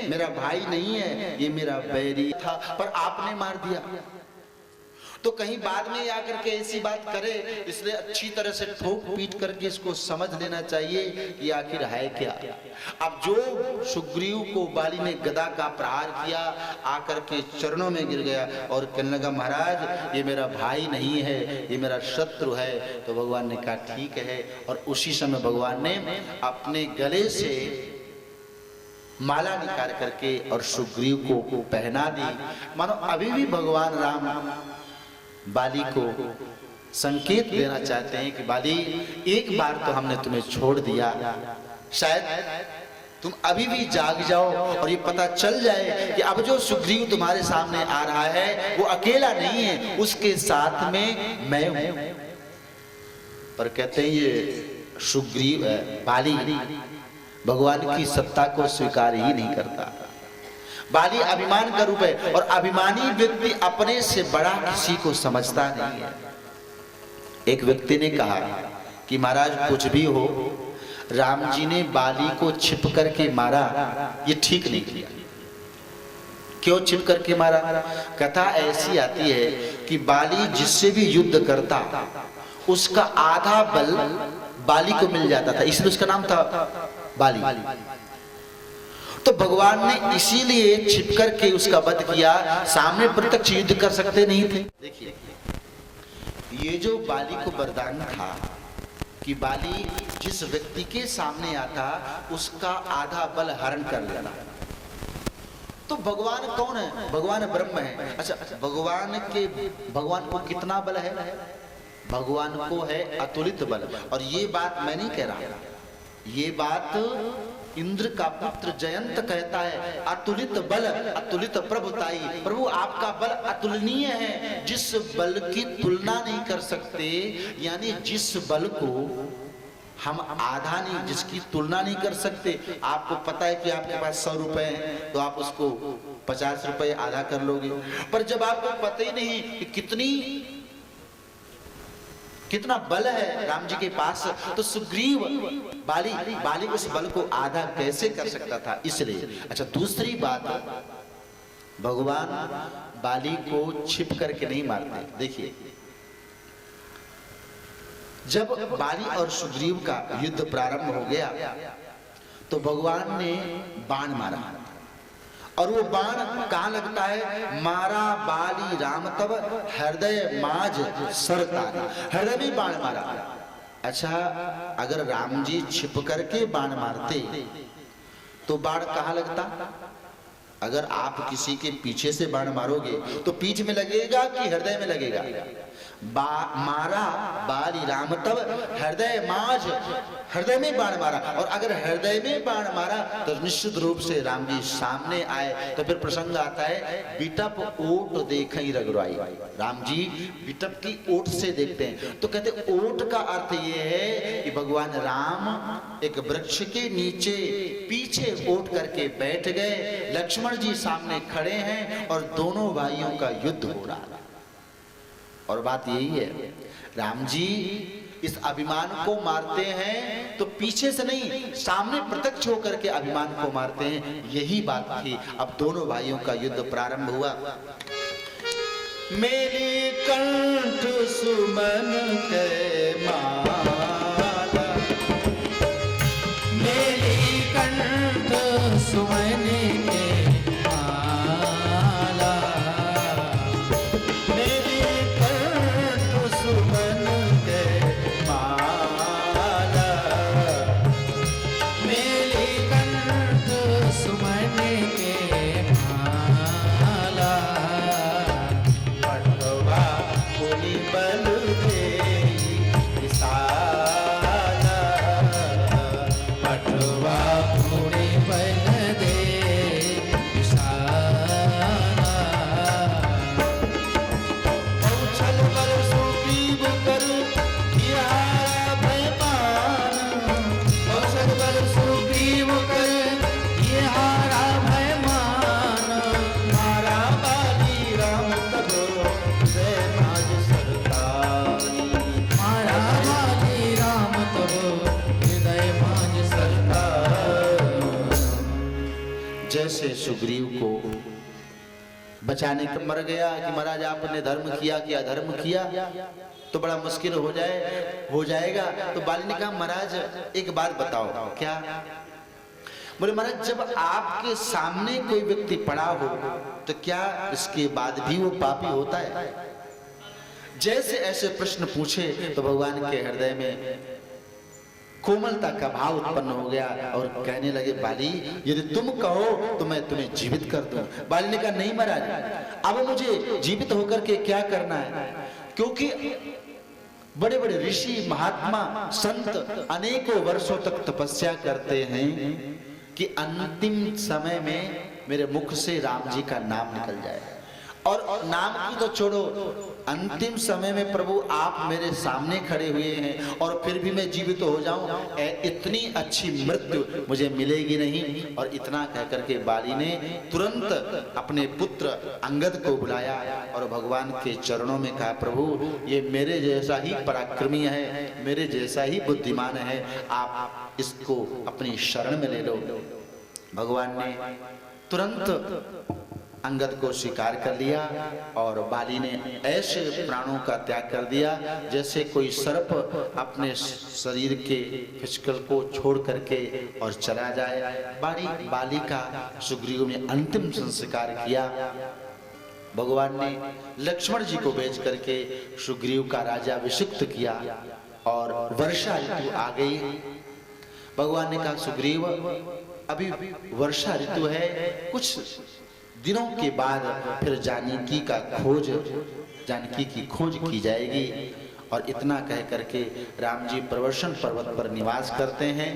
मेरा भाई नहीं है, ये मेरा बैरी था, पर आपने मार दिया। तो कहीं बाद में आकर के ऐसी बात करे, इसलिए अच्छी तरह से ठोक पीट करके इसको समझ लेना चाहिए कि आखिर है क्या। अब जो सुग्रीव को बाली ने गदा का प्रहार किया, आकर के चरणों में गिर गया और कहने लगा महाराज ये मेरा भाई नहीं है, ये मेरा शत्रु है। तो भगवान ने कहा ठीक है, और उसी समय भगवान ने अपने गले से माला निकाल करके और सुग्रीव को पहना दी। मानो अभी भी भगवान राम बाली को संकेत देना चाहते हैं कि बाली एक बार तो हमने तुम्हें छोड़ दिया, शायद तुम अभी भी जाग जाओ और ये पता चल जाए कि अब जो सुग्रीव तुम्हारे सामने आ रहा है वो अकेला नहीं है, उसके साथ में मैं हूं। पर कहते हैं ये सुग्रीव बाली भगवान की सत्ता को स्वीकार ही नहीं करता। बाली अभिमान का रूप है, और अभिमानी व्यक्ति अपने से बड़ा किसी को समझता नहीं है। एक व्यक्ति ने कहा कि महाराज कुछ भी हो, राम जी ने बाली को छिप करके मारा, ये ठीक नहीं किया। क्यों छिप करके मारा? कथा ऐसी आती है कि बाली जिससे भी युद्ध करता उसका आधा बल बाली को मिल जाता था, इसलिए उसका नाम था बाली। तो भगवान ने इसीलिए छिप करके उसका वध किया, सामने प्रत्यक्ष युद्ध कर सकते नहीं थे। देखिए ये जो बाली को वरदान था कि बाली जिस व्यक्ति के सामने आता उसका आधा बल हरण कर लेना। तो भगवान कौन है? भगवान ब्रह्म है। अच्छा, भगवान को कितना बल है? भगवान को है अतुलित बल। और ये बात मैं नहीं कह रहा, ये बात इंद्र का पुत्र जयंत कहता है, अतुलित बल अतुलित प्रभुताई। प्रभु आपका बल अतुलनीय है, जिस बल की तुलना नहीं कर सकते, यानी जिस बल को हम आधा नहीं, जिसकी तुलना नहीं कर सकते। आपको पता है कि आपके पास 100 रुपए हैं तो आप उसको 50 रुपए आधा कर लोगे, पर जब आपको पता ही नहीं कि कितना बल है राम जी के पास, तो सुग्रीव बाली उस बल को आधा कैसे कर सकता था? इसलिए। अच्छा, दूसरी बात, भगवान बाली को छिप करके नहीं मारते। देखिए जब बाली और सुग्रीव का युद्ध प्रारंभ हो गया तो भगवान ने बाण मारा, और वो बाण कहां लगता है? मारा बाली राम तब हृदय माज सरता, हृदय में बाण मारा। अच्छा, अगर राम जी छिप करके बाण मारते तो बाण कहां लगता? अगर आप किसी के पीछे से बाण मारोगे तो पीठ में लगेगा कि हृदय में लगेगा? मारा बाली राम तब हृदय माज, हृदय में बाण मारा। और अगर हृदय में बाण मारा तो निश्चित रूप से राम जी सामने आए। तो फिर प्रसंग आता है, बिटप ओट देखई रघुराई। राम जी बिटप की ओट से देखते हैं। तो कहते ओट का अर्थ ये है कि भगवान राम एक वृक्ष के नीचे पीछे ओट करके बैठ गए, लक्ष्मण जी सामने खड़े हैं और दोनों भाइयों का युद्ध हो रहा है। और बात यही है, राम जी इस अभिमान को मारते हैं तो पीछे से नहीं, सामने प्रत्यक्ष होकर के अभिमान को मारते हैं। यही बात थी। अब दोनों भाइयों का युद्ध प्रारंभ हुआ। मेरी कंठ सुमन के माला, मेरी कंठ सुमन के माला, मेरी कंठ सुमन के माला, मेरी कंठ सुमन के माला, पटवा मुनि बल देई विशाला। कैसे सुग्रीव को बचाने का मर गया कि महाराज आपने धर्म किया कि अधर्म किया तो बड़ा मुश्किल हो जाएगा। तो बाली ने कहा महाराज एक बात बताओ। क्या? बोले महाराज जब आपके सामने कोई व्यक्ति पड़ा हो तो क्या इसके बाद भी वो पापी होता है? जैसे ऐसे प्रश्न पूछे तो भगवान के हृदय में कोमलता का भाव उत्पन्न हो गया और कहने लगे बाली यदि तुम कहो तो मैं तुम्हें जीवित कर दूं। बाली ने कहा नहीं महाराज अब मुझे जीवित होकर के क्या करना है, क्योंकि बड़े बड़े ऋषि महात्मा संत अनेकों वर्षों तक तपस्या करते हैं कि अंतिम समय में मेरे मुख से राम जी का नाम निकल जाए। और नाम की तो छोड़ो, अंतिम समय में प्रभु आप मेरे सामने खड़े हुए हैं और फिर भी मैं जीवित हो जाऊं, इतनी अच्छी मृत्यु मुझे मिलेगी नहीं। और इतना कहकर के बाली ने तुरंत अपने पुत्र अंगद को बुलाया और भगवान के चरणों में कहा प्रभु ये मेरे जैसा ही पराक्रमी है, मेरे जैसा ही बुद्धिमान है, आप इसको अपनी शरण में ले लो। भगवान ने तुरंत अंगद को स्वीकार कर लिया और बाली ने ऐसे प्राणों का त्याग कर दिया जैसे कोई सर्प अपने शरीर के फिसकल को छोड़ करके और चला जाए। बाली का सुग्रीव ने अंतिम संस्कार किया। भगवान ने लक्ष्मण जी को भेज करके सुग्रीव का राजाभिषिक्त किया और वर्षा ऋतु आ गई। भगवान ने कहा सुग्रीव अभी वर्षा ऋतु है, कुछ दिनों के बाद फिर जानकी की खोज की जाएगी। और इतना कह करके राम जी प्रवर्षण पर्वत पर निवास करते हैं।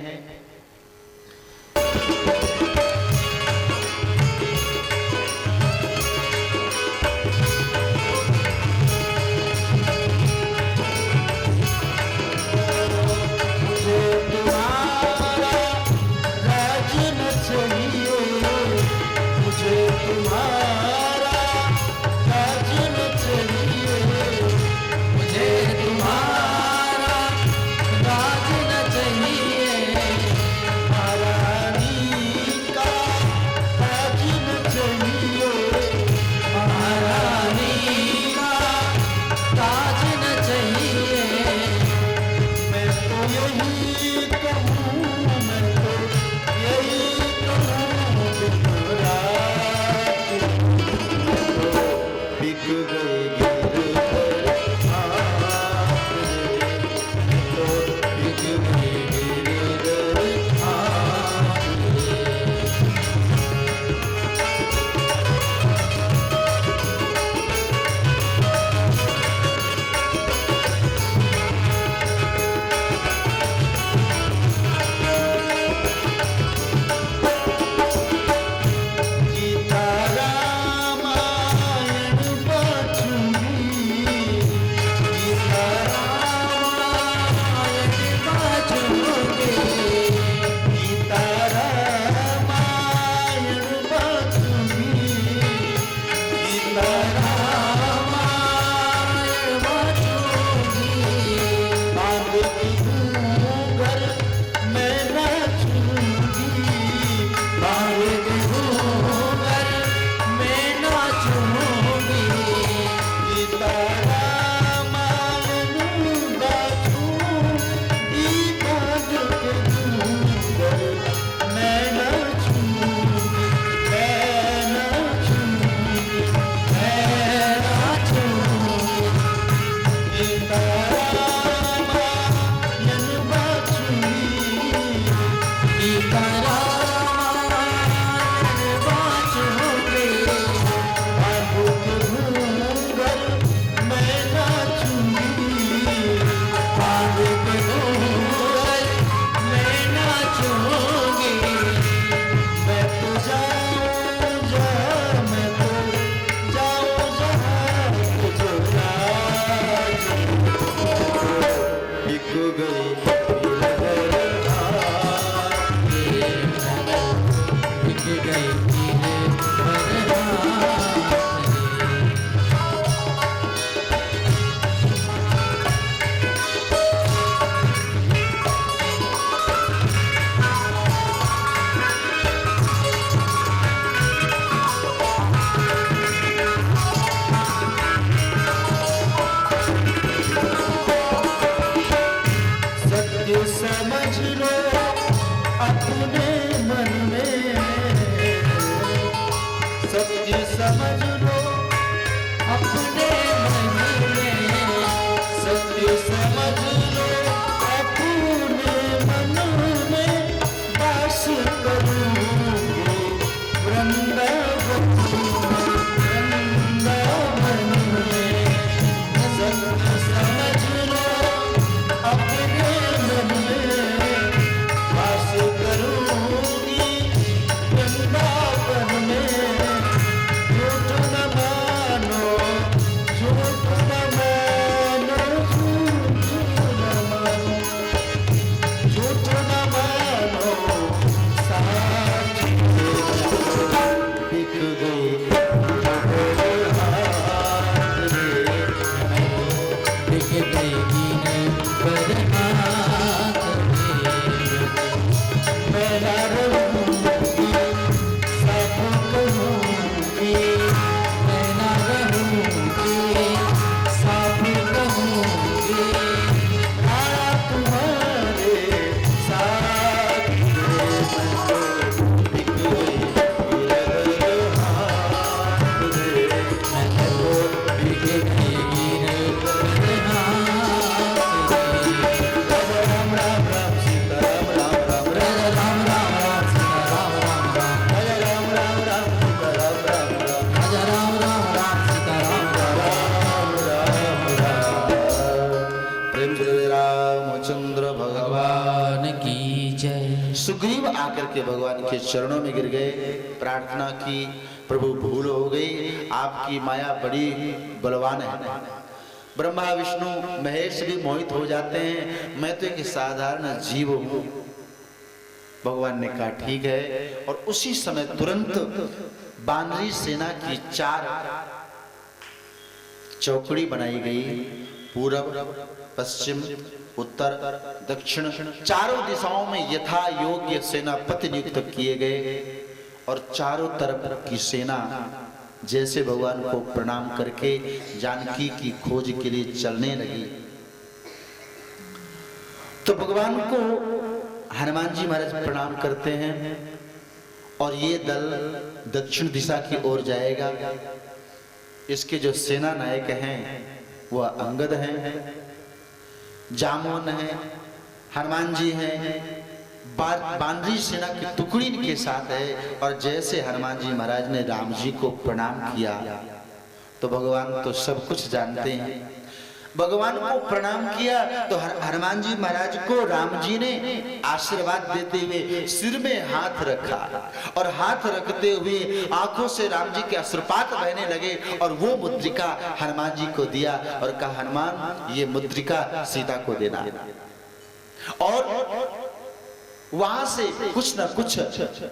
समझ लो अपने मन में, सत्य समझ लो अपने मन में, सत्य समझ लो अपने मन में, वास करूंगी वृंदावन में। सत्य समझ लो अपने मन में, वास करूंगी वृंदावन में। झूठ न मानो, झूठ न मानो, झूठ न मानो, साथी बिक गई हाथ रे। बिक गई पर हाथ में, मैं ना रहूंगी, सब कहूंगी, मैं ना रहूंगी, सब कहूंगी। आया तुम्हारे साथ बिक गई हाथ रे। बिक गई पर हाथ में। राम राम राम सीता राम राम राम राम, राम राम राम सीता राम राम राम, जय राम राम राम सीता राम राम राम, राजा राम राम राम सीता राम राम राम राम राम। प्रेम से रामचंद्र भगवान। भगवान की जय। सुग्रीव आकर के भगवान के चरणों में गिर गए, प्रार्थना की, प्रभु भूल हो गई, आपकी माया बड़ी बलवान है। ब्रह्मा विष्णु महेश भी मोहित हो जाते हैं, मैं तो एक साधारण जीव हूं। भगवान ने कहा ठीक है, और उसी समय तुरंत बानरी सेना की 4 चौकड़ी बनाई गई, पूरब पश्चिम उत्तर दक्षिण, चारों दिशाओं में यथा योग्य सेनापति नियुक्त किए गए, और चारों तरफ की सेना जैसे भगवान को प्रणाम करके जानकी की खोज के लिए चलने लगी। तो भगवान को हनुमान जी महाराज प्रणाम करते हैं, और ये दल दक्षिण दिशा की ओर जाएगा। इसके जो सेना नायक हैं वह अंगद हैं, जामोन है, हनुमान जी हैं, बानरी सेना की टुकड़ी इनके साथ है। और जैसे हनुमान जी महाराज ने राम जी को प्रणाम किया, तो भगवान तो सब कुछ जानते हैं, भगवान को प्रणाम किया तो हनुमान जी महाराज को राम जी ने आशीर्वाद देते हुए सिर में हाथ रखा, और हाथ रखते हुए आंखों से राम जी के अश्रुपात बहने लगे, और वो मुद्रिका हनुमान जी को दिया और कहा हनुमान ये मुद्रिका सीता को देना। और वहां से कुछ न कुछ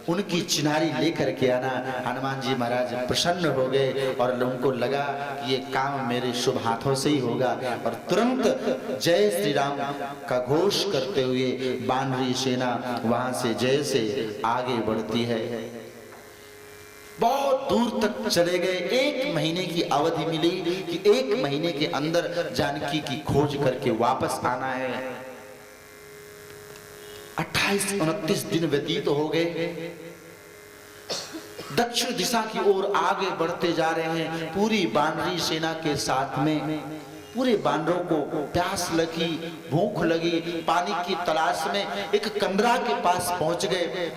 उनकी चिन्हारी लेकर के आना। हनुमान जी महाराज प्रसन्न हो गए, और उनको लगा कि ये काम मेरे शुभ हाथों से ही होगा, और तुरंत जय श्री राम का घोष करते हुए बानरी सेना वहां से जय से आगे बढ़ती है। बहुत दूर तक चले गए, 1 महीने की अवधि मिली कि 1 महीने के अंदर जानकी की खोज करके वापस आना है। 28-29 दिन व्यतीत हो गए, दक्षिण दिशा की ओर आगे बढ़ते जा रहे हैं। पूरी बानरी सेना के साथ में पूरे बानरों को प्यास लगी, भूख लगी, पानी की तलाश में एक कंदरा के पास पहुंच गए,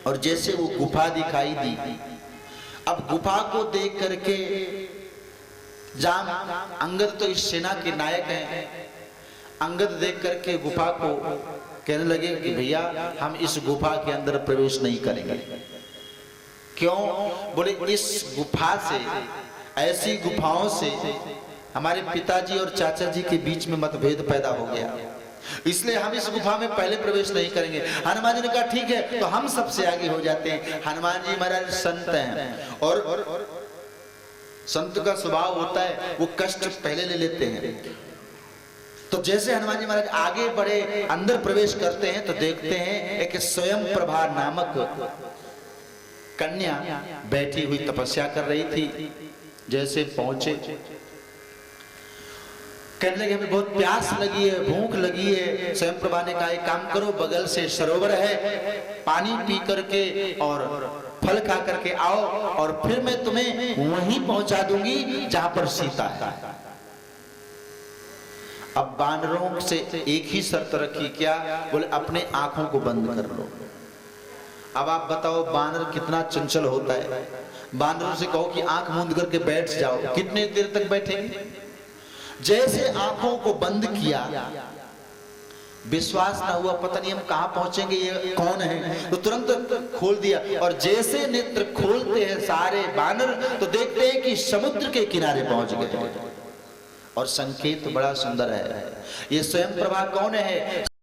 और जैसे वो गुफा दिखाई दी, अब गुफा को देख करके जाम अंगद तो इस सेना के नायक हैं, अंगद देख करके गुफा को कहने लगे कि भैया हम इस गुफा के अंदर प्रवेश नहीं करेंगे। क्यों? बोले इस गुफा से, ऐसी गुफाओं से हमारे पिताजी और चाचा जी के बीच में मतभेद पैदा हो गया, इसलिए हम इस गुफा में पहले प्रवेश नहीं करेंगे। हनुमान जी ने कहा ठीक है, तो हम सबसे आगे हो जाते हैं। हनुमान जी महाराज संत हैं, और संत का स्वभाव होता है वो कष्ट पहले ले लेते हैं। तो जैसे हनुमान जी महाराज आगे बढ़े, अंदर प्रवेश करते हैं, तो देखते हैं एक स्वयं प्रभा नामक कन्या बैठी हुई तपस्या कर रही थी। जैसे पहुंचे कहने लगे हमें बहुत प्यास लगी है, भूख लगी है। स्वयं प्रभा ने कहा एक काम करो, बगल से सरोवर है, पानी पी करके और फल खा करके आओ और फिर मैं तुम्हें वहीं पहुंचा दूंगी जहां पर सीता है। अब बानरों से एक ही शर्त रखी, क्या? बोले अपने आंखों को बंद कर लो। अब आप बताओ बानर कितना चंचल होता है। बानरों से कहो कि आंख मूंद करके बैठ जाओ, कितने देर तक बैठेंगे? जैसे आंखों को बंद किया, विश्वास ना हुआ पता नहीं हम कहां पहुंचेंगे, ये कौन है, तो तुरंत खोल दिया। और जैसे नेत्र खोलते हैं सारे बानर तो देखते हैं कि समुद्र के किनारे पहुंच गए। और संकेत बड़ा सुंदर है। ये स्वयं प्रभा कौन है?